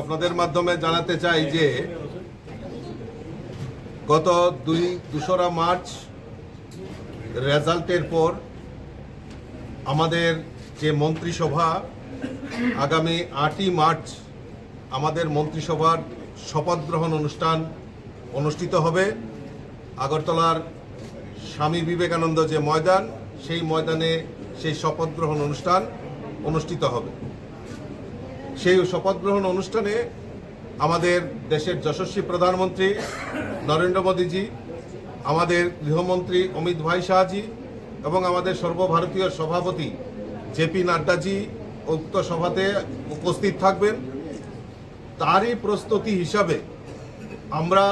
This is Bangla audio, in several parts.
আপনাদের মাধ্যমে জানাতে চাই যে গত 2রা মার্চ রেজাল্টের পর আমাদের যে মন্ত্রিসভা আগামী 8ই মার্চ আমাদের মন্ত্রিসভার শপথ গ্রহণ অনুষ্ঠান অনুষ্ঠিত হবে। আগরতলার স্বামী বিবেকানন্দ যে ময়দান, সেই ময়দানে সেই শপথ গ্রহণ অনুষ্ঠান অনুষ্ঠিত হবে। সেই শপথ গ্রহণ অনুষ্ঠানে আমাদের দেশের যশস্বী প্রধানমন্ত্রী নরেন্দ্র মোদীজি, আমাদের গৃহমন্ত্রী অমিত ভাই শাহজি এবং আমাদের সর্বভারতীয় সভাপতি জেপি নাড্ডাজি উক্ত সভাতে উপস্থিত থাকবেন। তারই প্রস্তুতি হিসাবে আমরা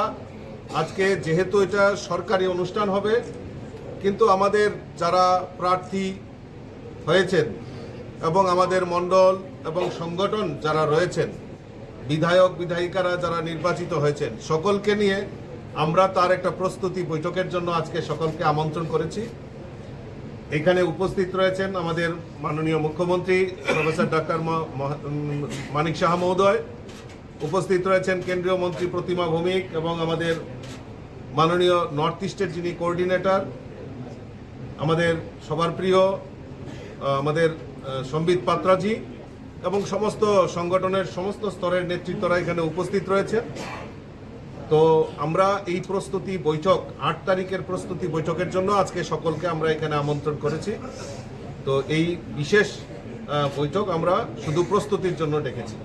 আজকে, যেহেতু এটা সরকারি অনুষ্ঠান হবে, কিন্তু আমাদের যারা প্রার্থী হয়েছেন এবং আমাদের মণ্ডল এবং সংগঠন যারা রয়েছেন, বিধায়ক বিধায়িকারা যারা নির্বাচিত হয়েছেন, সকলকে নিয়ে আমরা তার একটা প্রস্তুতি বৈঠকের জন্য আজকে সকলকে আমন্ত্রণ করেছি। এখানে উপস্থিত রয়েছেন আমাদের মাননীয় মুখ্যমন্ত্রী প্রফেসর ডক্টর মানিক সাহা মহোদয়, উপস্থিত রয়েছেন কেন্দ্রীয় মন্ত্রী প্রতিমা ভৌমিক এবং আমাদের মাননীয় নর্থ ইস্টের যিনি কোঅর্ডিনেটর, আমাদের সবার প্রিয় আমাদের সম্বিত পাত্রাজি এবং সমস্ত সংগঠনের সমস্ত স্তরের নেতৃত্বরা এখানে উপস্থিত রয়েছেন। তো আমরা এই প্রস্তুতি বৈঠক 8 তারিখের প্রস্তুতি বৈঠকের জন্য আজকে সকলকে আমরা এখানে আমন্ত্রণ করেছি। তো এই বিশেষ বৈঠক আমরা শুধু প্রস্তুতির জন্য ডেকেছি।